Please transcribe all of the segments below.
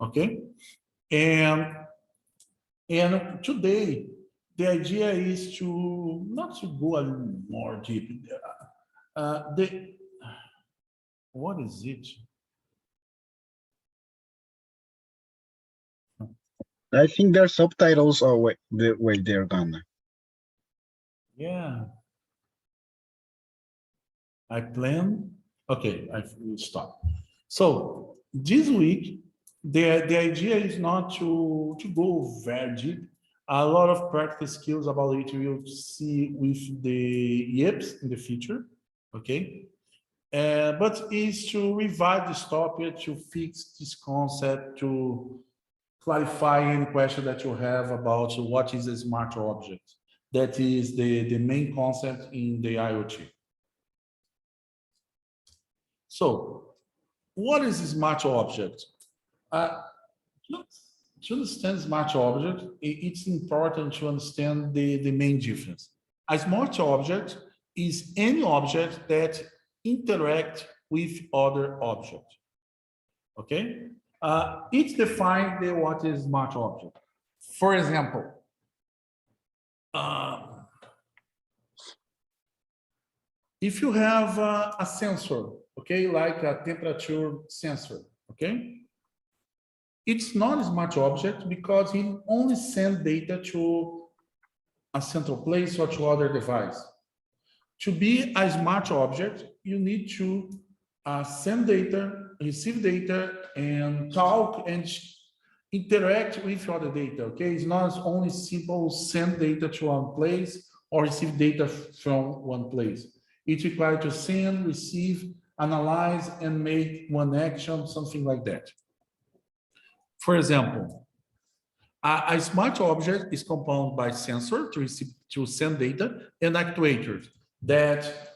Okay, and today the idea is to not to go a little more deep. What is it? I think their subtitles are the way they're gone. Yeah, I plan. Okay, I will stop. So this week, the idea is not to go very deep. A lot of practice skills about it we'll see with the yips in the future. Okay, but is to revive this topic, to fix this concept, to clarify any question that you have about what is a smart object. That is the main concept in the IoT. So, what is a smart object? Uh, to understand smart object, it's important to understand the main difference. A smart object is any object that interact with other objects. Okay? It's defined what is smart object. For example, if you have a sensor, okay, like a temperature sensor, okay, it's not a smart object because it only sends data to a central place or to other device. To be a smart object, you need to send data, receive data, and talk and interact with other data, okay? It's not only simple send data to one place or receive data from one place. It's required to send, receive, analyze, and make one action, something like that. For example, a smart object is composed by sensor to send data and actuators that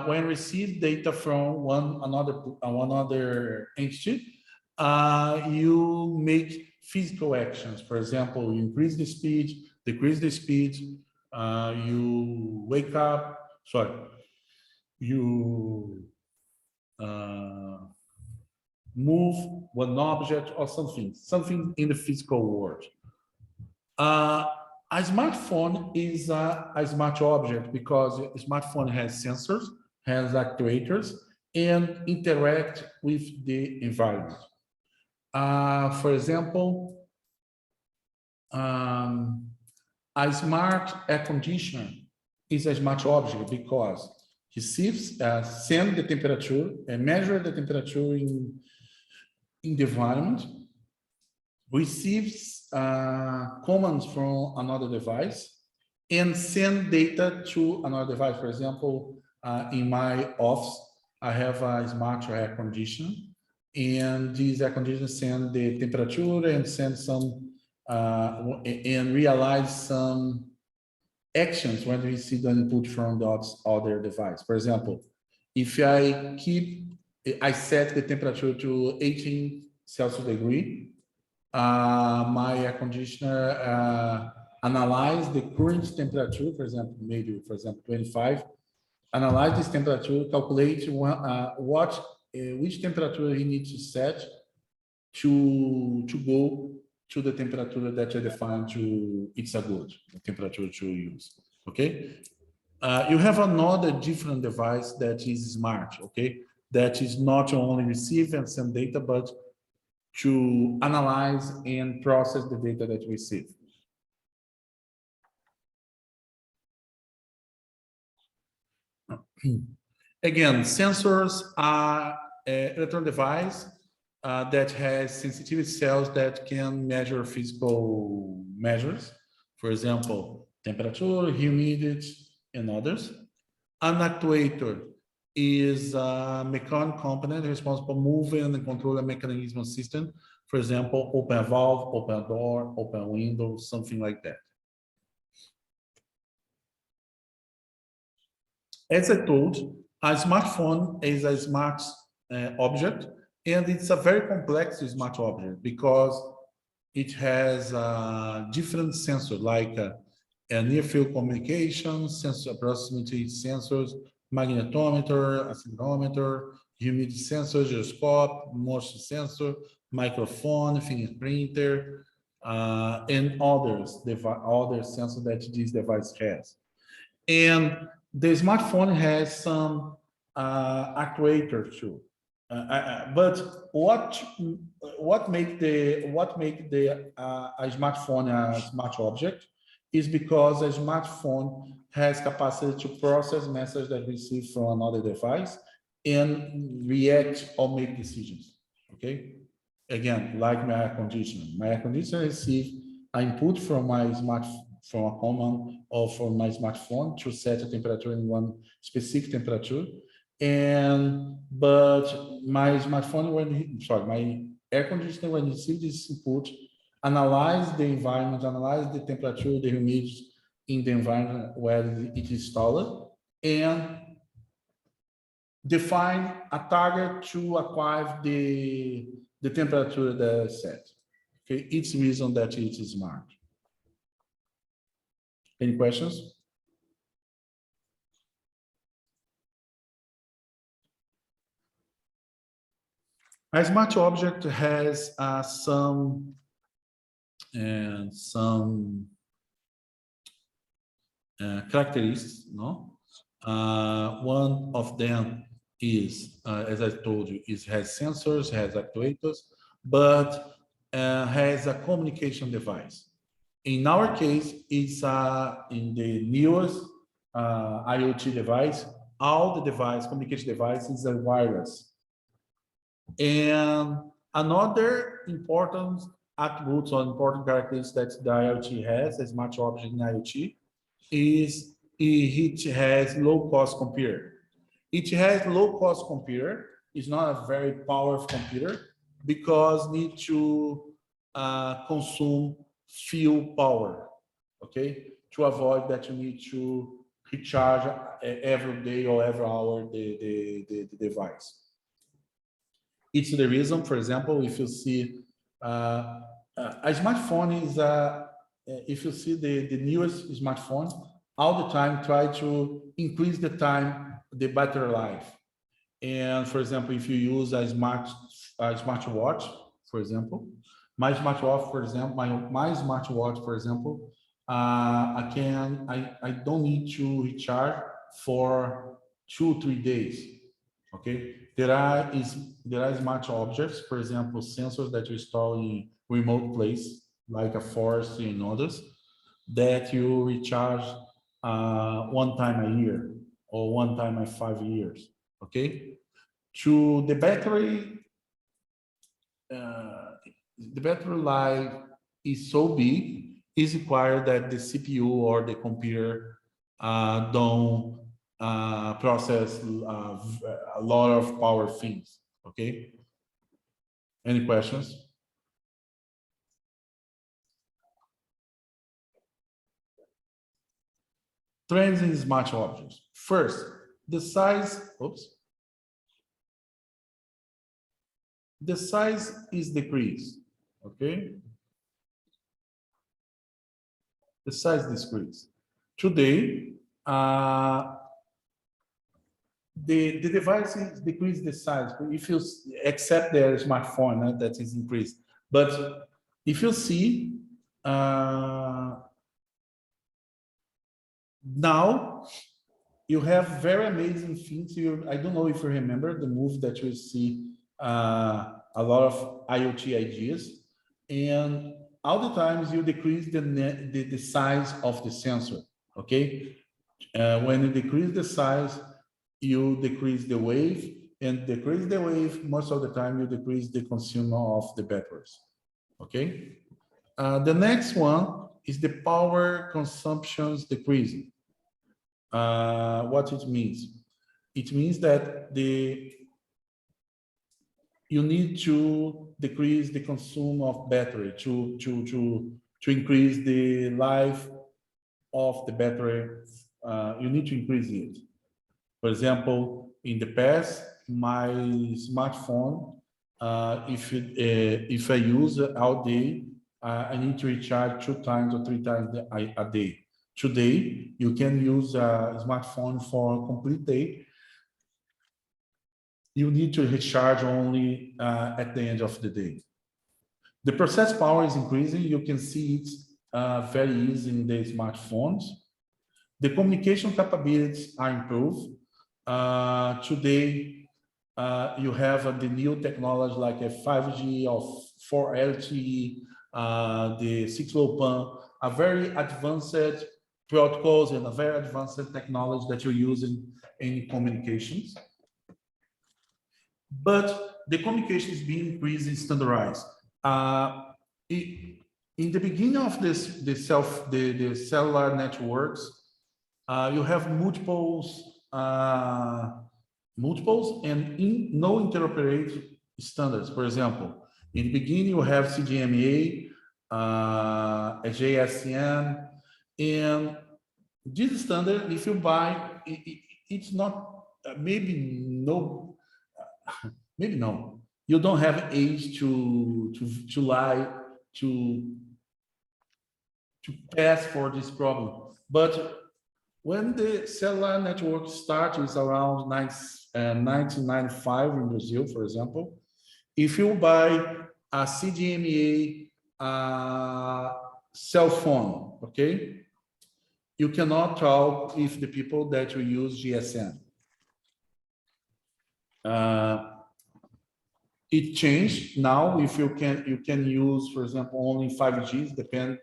when receive data from one another entity, you make physical actions. For example, you increase the speed, decrease the speed, you wake up, sorry, you move one object or something in the physical world. A smartphone is a smart object because a smartphone has sensors, has actuators, and interact with the environment. For example, a smart air conditioner is a smart object because it sends the temperature and measure the temperature in the environment, receives commands from another device, and send data to another device. For example, in my office, I have a smart air conditioner, and this air conditioner sends the temperature and sends some and realize some actions when we see the input from the other device. For example, if I set the temperature to 18 Celsius degree, my air conditioner analyze the current temperature, for example, 25, analyze this temperature, calculate which temperature he needs to set to go to the temperature that you define it's a good temperature to use, okay? You have another different device that is smart, okay? That is not only receive and send data, but to analyze and process the data that we receive. Again, sensors are an electronic device that has sensitivity cells that can measure physical measures. For example, temperature, humidity, and others. An actuator is a mechanical component responsible for moving and control a mechanism system. For example, open a valve, open a door, open a window, something like that. As I told, a smartphone is a smart object, and it's a very complex smart object because it has different sensors like a near-field communication, sensor proximity sensors, magnetometer, accelerometer, humidity sensor, gyroscope, motion sensor, microphone, fingerprinter, and others, other sensors that this device has. And the smartphone has some actuator too. But what make the a smartphone a smart object is because a smartphone has capacity to process messages that receive from another device and react or make decisions. Okay, again, like my air conditioner. My air conditioner receives input from my from a command or from my smartphone to set a temperature in one specific temperature. But my smartphone, my air conditioner, when it receives this input, analyze the environment, analyze the temperature, the humidity in the environment where it is installed, and define a target to acquire the temperature that is set. Okay, it's the reason that it is smart. Any questions? A smart object has some characteristics. No, one of them is, as I told you, it has sensors, has actuators, but has a communication device. In our case, it's in the newest IoT device. All the device, communication devices are wireless. And another important attribute or important characteristic that the IoT has, a smart object in IoT, is it has low-cost computer. It has low-cost computer. It's not a very powerful computer because need to consume few power, okay? To avoid that you need to recharge every day or every hour the device. It's the reason, for example, if you see a smartphone is if you see the newest smartphone, all the time try to increase the time, the battery life. And for example, if you use a smartwatch, for example, my smartwatch, for example, I don't need to recharge for 2-3 days. Okay, there are smart objects, for example, sensors that you install in remote place, like a forest and others, that you recharge one time a year or one time in 5 years. Okay, to the battery life is so big, it's required that the CPU or the computer don't process a lot of power things. Okay, any questions? Trends in smart objects. First, the size, the size is decreased, okay? The size decreased. Today, the devices decrease the size. If you accept their smartphone, that is increased. But if you see, now you have very amazing things. I don't know if you remember the move that you see a lot of IoT ideas, and all the times you decrease the size of the sensor. Okay, when you decrease the size, you decrease the wave, and decrease the wave, most of the time you decrease the consumer of the batteries. Okay, the next one is the power consumptions decreasing. What it means? It means that you need to decrease the consume of battery to increase the life of the battery. You need to increase it. For example, in the past, my smartphone, if I use it all day, I need to recharge 2 times or 3 times a day. Today, you can use a smartphone for a complete day. You need to recharge only at the end of the day. The process power is increasing. You can see it very easy in the smartphones. The communication capabilities are improved. Today, you have the new technology like a 5G or 4 LTE, the 6LoWPAN, a very advanced protocols and a very advanced technology that you use in communications. But the communication is being increasingly standardized. In the beginning of the cellular networks, you have multiples and no interoperability standards. For example, in the beginning you have CDMA, a JSN, and this standard, if you buy, it's not maybe no. Maybe no. You don't have age to lie to pass for this problem. But when the cellular network started, is around 1995 in Brazil, for example. If you buy a CDMA cell phone, okay, you cannot talk with the people that will use GSM. It changed now. If you can use, for example, only 5Gs, depend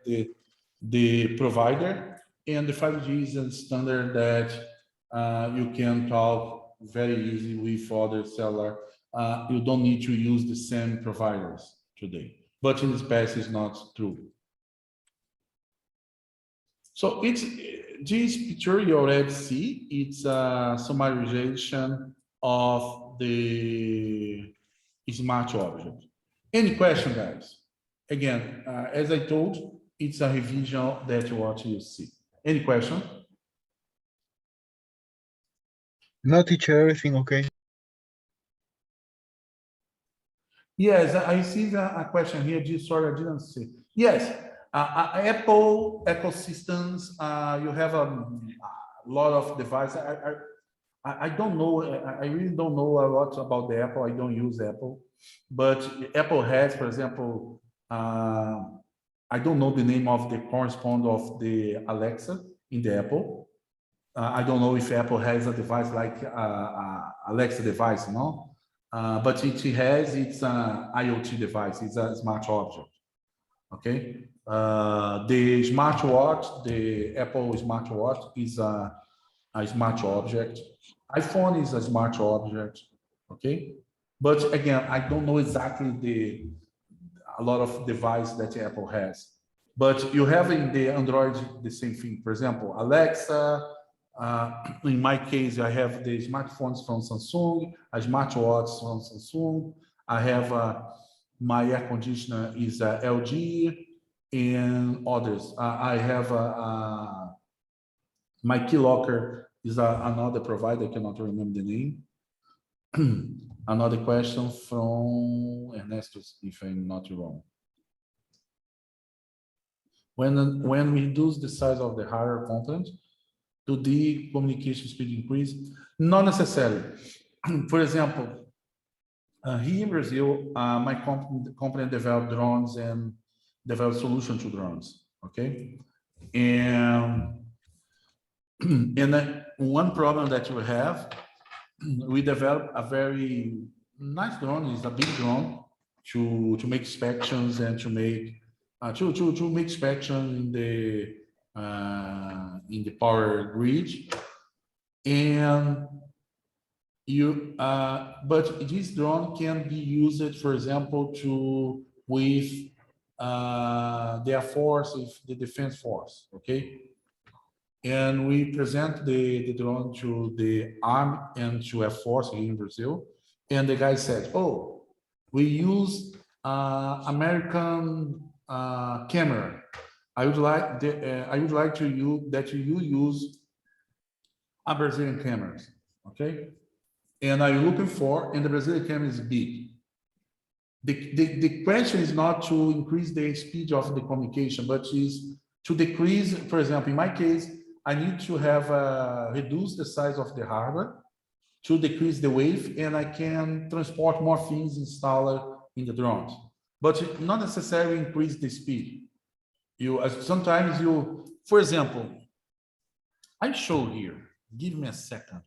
the provider, and the 5G is a standard that you can talk very easy with other cellular. You don't need to use the same providers today, but in this past is not true. So it's this picture you already see. It's a summarization of the smart object. Any question, guys? Again, as I told, it's a revision that what you see. Any question? No, teacher, everything okay? Yes, I see a question here. Sorry, I didn't see. Yes, Apple ecosystems. You have a lot of devices. I don't know. I really don't know a lot about the Apple. I don't use Apple, but Apple has, for example, I don't know the name of the correspondent of the Alexa in the Apple. I don't know if Apple has a device like Alexa device, no? But it has, it's an IoT device. It's a smart object. Okay. The smartwatch, the Apple smartwatch is a smart object. iPhone is a smart object, okay? But again, I don't know exactly a lot of device that Apple has. But you have in the Android the same thing. For example, Alexa. In my case, I have the smartphones from Samsung, a smartwatch from Samsung. I have my air conditioner is LG and others. I have my key locker is another provider, I cannot remember the name. Another question from Ernesto, if I'm not wrong. When we reduce the size of the hardware component, do the communication speed increase? Not necessarily. For example, here in Brazil, my company developed drones and developed solution to drones. Okay, and one problem that we have, we developed a very nice drone. It's a big drone to make inspections and to make inspection in the power grid, and but this drone can be used, for example, with the Air Force, with the Defense Force, okay? And we present the drone to the Army and to Air Force here in Brazil, and the guy said, "Oh, we use American camera. I would like to you use a Brazilian camera, okay? And are you looking for? And the Brazilian camera is big. The question is not to increase the speed of the communication, but is to decrease. For example, in my case, I need to have reduce the size of the hardware to decrease the weight, and I can transport more things installed in the drones. but not necessarily increase the speed. Sometimes for example, I show here, give me a second.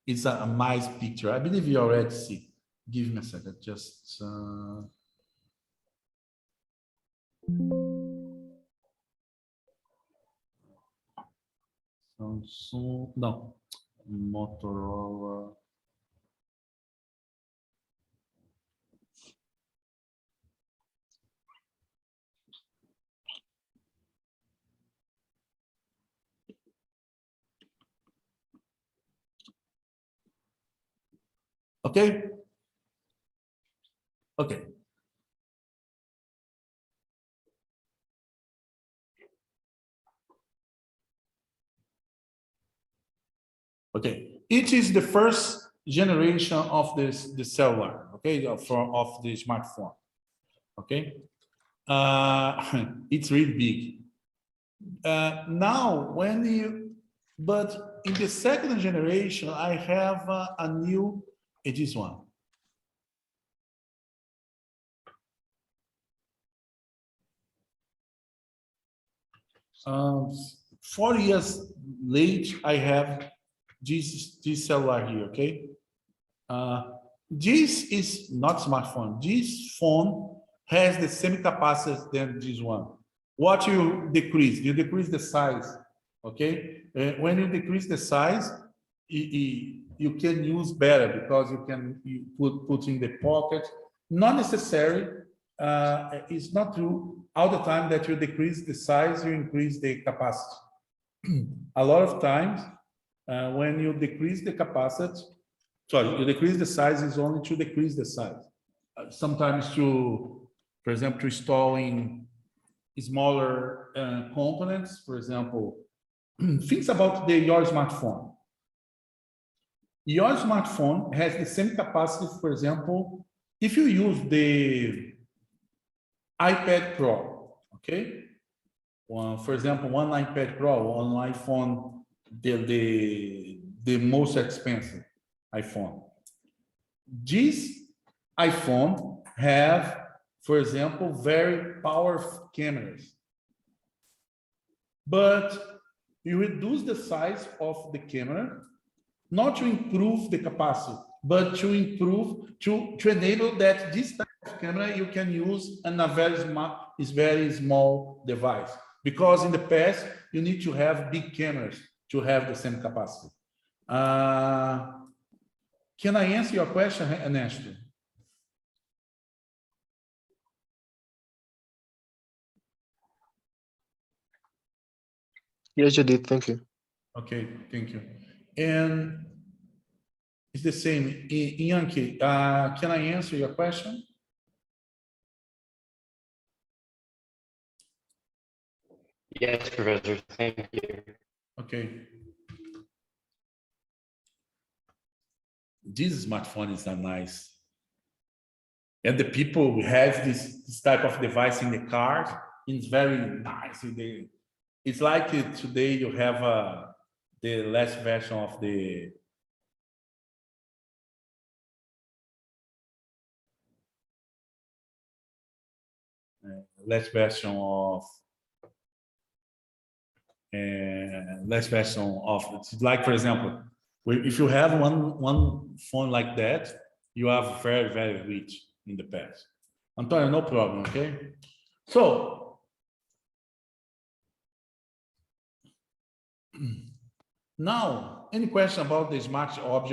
It's a nice picture. I believe you already see. Give me a second, just Samsung, no, Motorola. Okay. Okay. Okay. It is the first generation of the cellular, okay, of the smartphone. Okay. It's really big. Now, but in the second generation, I have a new, it is one. 4 years late, I have this cellular here, okay? This is not smartphone. This phone has the same capacity than this one. What you decrease? You decrease the size, okay? When you decrease the size, you can use better because you can put in the pocket. Not necessary. It's not true all the time that you decrease the size, you increase the capacity. A lot of times, when you decrease the capacity, sorry, you decrease the size is only to decrease the size. Sometimes for example, to installing smaller components, for example, think about your smartphone. Your smartphone has the same capacity, for example, if you use the iPad Pro, okay? For example, one iPad Pro, one iPhone, the most expensive iPhone. This iPhone have, for example, very powerful cameras. But you reduce the size of the camera, not to improve the capacity, but to improve, to enable that this type of camera you can use in a very small device. Because in the past, you need to have big cameras to have the same capacity. Can I answer your question, Ernesto? Yes, you did. Thank you. Okay, thank you. And it's the same. Yankee, can I answer your question? Yes, Professor. Thank you. Okay. These smartphones are nice. And the people who have this type of device in the car, it's very nice. It's like today you have the last version of the last version of it's like, for example, if you have one phone like that, you are very, very rich in the past. Antonio, no problem, okay? So now, any question about the smart object?